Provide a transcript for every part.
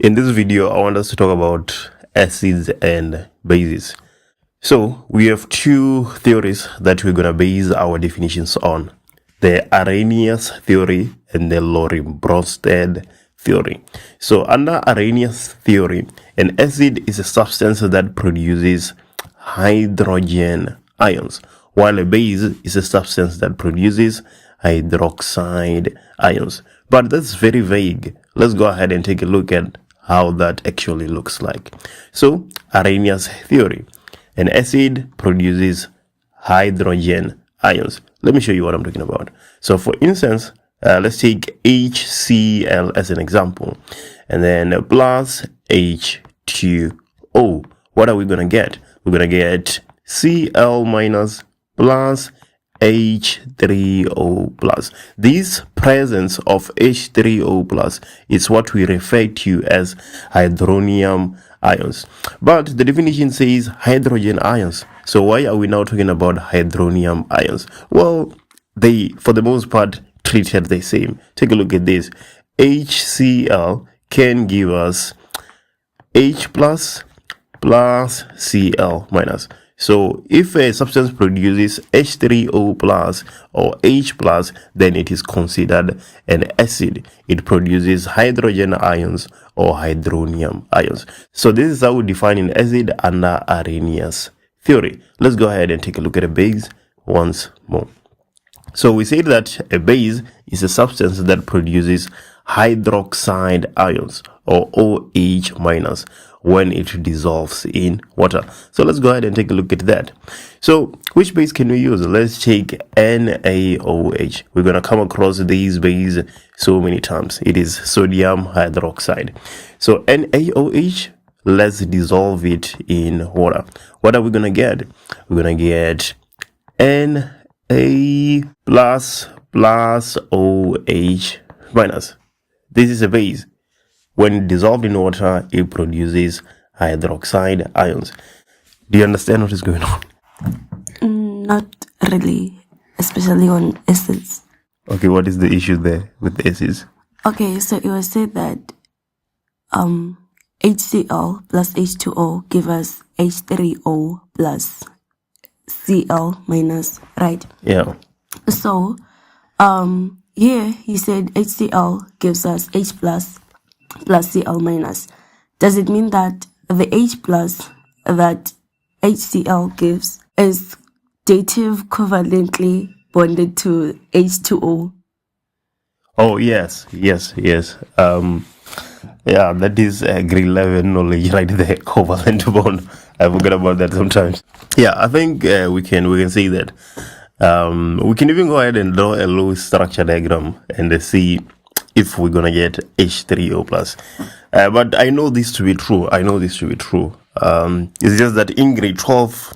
In this video, I want us to talk about acids and bases. So we have two theories that we're going to base our definitions on. The Arrhenius theory and the Lowry-Bronsted theory. So under Arrhenius theory, an acid is a substance that produces hydrogen ions, while a base is a substance that produces hydroxide ions. But that's very vague. Let's go ahead and take a look at how that actually looks like. So, Arrhenius theory. An acid produces hydrogen ions. Let me show you what I'm talking about. So, for instance, let's take HCl as an example, and then plus H2O. What are we going to get? We're going to get Cl minus plus H3O plus. This presence of H3O plus is what we refer to as hydronium ions. But the definition says hydrogen ions. So why are we now talking about hydronium ions? Well, they, for the most part, treated the same. Take a look at this. HCl can give us H plus Cl minus. So if a substance produces H3O plus or H plus, then it is considered an acid. It produces hydrogen ions or hydronium ions. So this is how we define an acid under Arrhenius theory. Let's go ahead and take a look at a base once more. So we say that a base is a substance that produces hydroxide ions or OH minus when it dissolves in water. So let's go ahead and take a look at that. So which base can we use? Let's take NaOH. We're going to come across these bases so many times. It is sodium hydroxide. So NaOH, let's dissolve it in water. What are we going to get? We're going to get Na plus OH minus. This is a base. When dissolved in water, it produces hydroxide ions. Do you understand what is going on? Not really, especially on acids. Okay, what is the issue there with the acids? Okay, so it was said that HCl plus H2O give us H3O plus Cl minus, right? Yeah. So here he said HCl gives us H plus Cl minus. Does it mean that the H plus that HCl gives is dative covalently bonded to H2O? Oh, yes. Yeah, that is grade 11 knowledge right there, covalent bond. I forget about that sometimes. Yeah, I think we can say that. We can even go ahead and draw a low structure diagram and see if we're gonna get H3O plus. But I know this to be true. It's just that in grade 12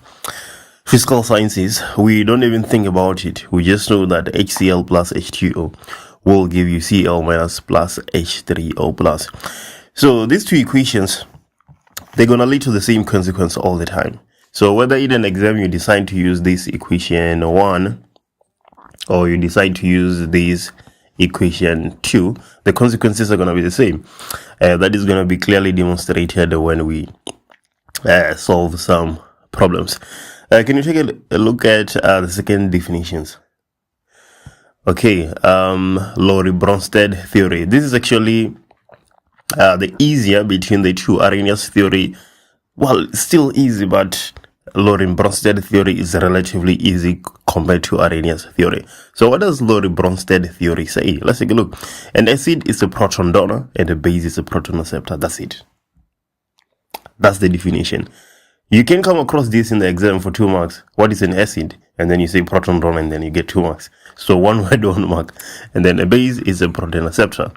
physical sciences, we don't even think about it. We just know that HCl plus H2O will give you Cl minus plus H3O plus. So these two equations, they're gonna lead to the same consequence all the time. So whether in an exam you decide to use this equation 1 or you decide to use this equation 2, the consequences are going to be the same. That is going to be clearly demonstrated when we solve some problems. Can you take a look at the second definitions? Okay, Lowry-Bronsted theory. This is actually the easier between the two. Arrhenius theory, well, still easy, but Lowry-Bronsted theory is relatively easy compared to Arrhenius theory. So what does Lowry-Bronsted theory say? Let's take a look. An acid is a proton donor and a base is a proton acceptor. That's it. That's the definition. You can come across this in the exam for 2 marks. What is an acid? And then you say proton donor and then you get 2 marks. So 1 word, 1 mark. And then a base is a proton acceptor.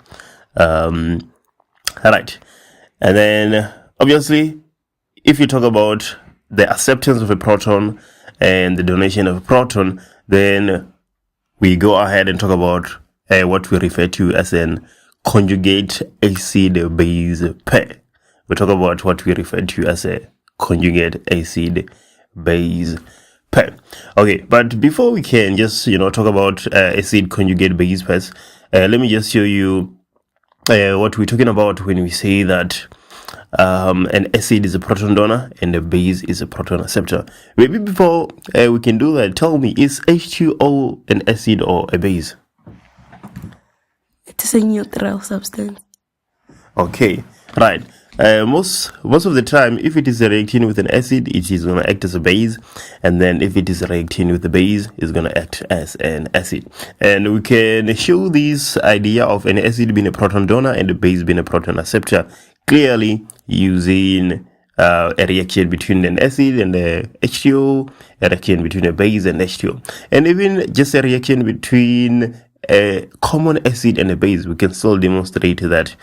Alright. And then obviously, if you talk about the acceptance of a proton and the donation of a proton, then we go ahead and talk about what we refer to as an conjugate acid-base pair. We talk about what we refer to as a conjugate acid-base pair. Okay, but before we can just talk about acid conjugate base pairs, let me just show you what we're talking about when we say that an acid is a proton donor and a base is a proton acceptor. Maybe before we can do that, tell me, is H2O an acid or a base? It is a neutral substance. Okay, right. Most of the time, if it is reacting with an acid, it is going to act as a base, and then if it is reacting with the base, it's going to act as an acid. And we can show this idea of an acid being a proton donor and a base being a proton acceptor clearly using a reaction between an acid and the H2O, a reaction between a base and H2O, and even just a reaction between a common acid and a base. We can still demonstrate that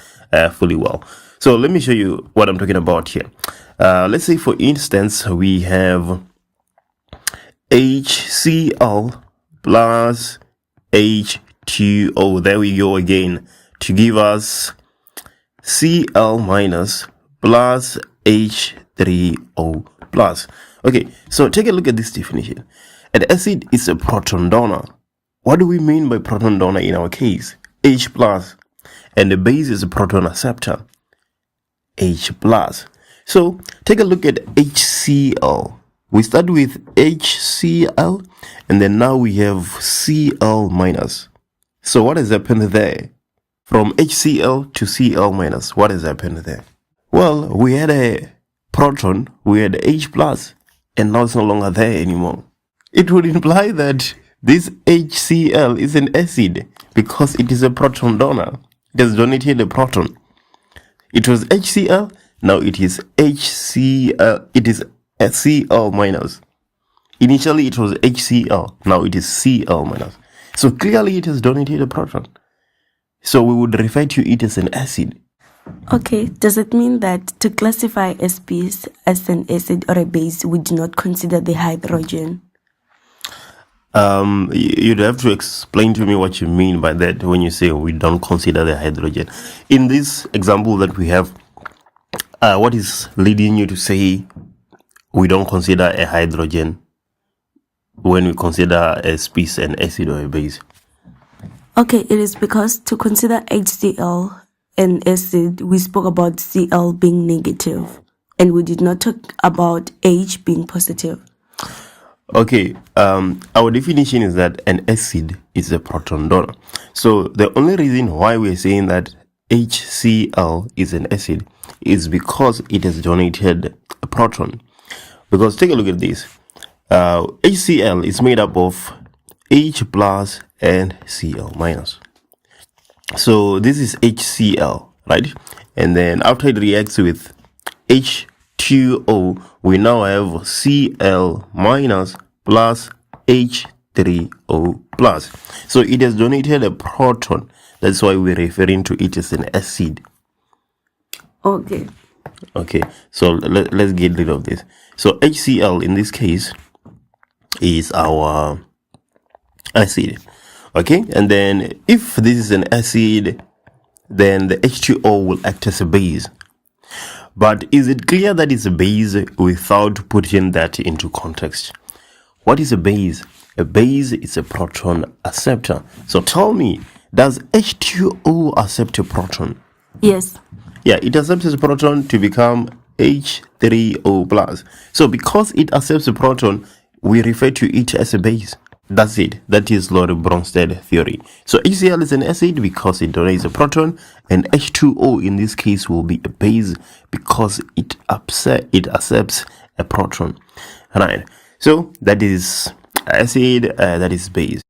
fully well. So let me show you what I'm talking about here. Let's say, for instance, we have HCl plus H2O. There we go again, to give us Cl minus plus H3O plus. Okay, so take a look at this definition. An acid is a proton donor. What do we mean by proton donor in our case? H plus. And the base is a proton acceptor, H plus. So take a look at HCl. We start with HCl, and then now we have Cl minus. So what has happened there? From HCl to Cl minus, what has happened there? Well, we had a proton, we had H plus, and now it's no longer there anymore. It would imply that this HCl is an acid because it is a proton donor. It has donated a proton. It was HCl, now it is HCl, it is Cl minus. Initially it was HCl, now it is Cl minus. So clearly it has donated a proton. So we would refer to it as an acid. Okay, does it mean that to classify SPs as an acid or a base, we do not consider the hydrogen? You'd have to explain to me what you mean by that when you say we don't consider the hydrogen. In this example that we have, what is leading you to say we don't consider a hydrogen when we consider a species an acid or a base? Okay, it is because to consider HCl an acid, we spoke about Cl being negative, and we did not talk about H being positive. Okay, our definition is that an acid is a proton donor. So the only reason why we're saying that HCl is an acid is because it has donated a proton. Because take a look at this. HCl is made up of H plus and Cl minus. So this is HCl, right? And then after it reacts with H2O, we now have Cl minus plus H3O plus. So it has donated a proton. That's why we're referring to it as an acid. Okay. Okay, so let's get rid of this. So HCl in this case is our acid. Okay, and then if this is an acid, then the H2O will act as a base. But is it clear that it's a base without putting that into context? What is a base? A base is a proton acceptor. So tell me, does H2O accept a proton? Yes. Yeah, it accepts a proton to become H3O plus. So because it accepts a proton, we refer to it as a base. That's it. That is Lowry Bronsted theory. So HCl is an acid because it donates a proton, and H2O in this case will be a base because it accepts a proton. Right. So that is acid, that is base.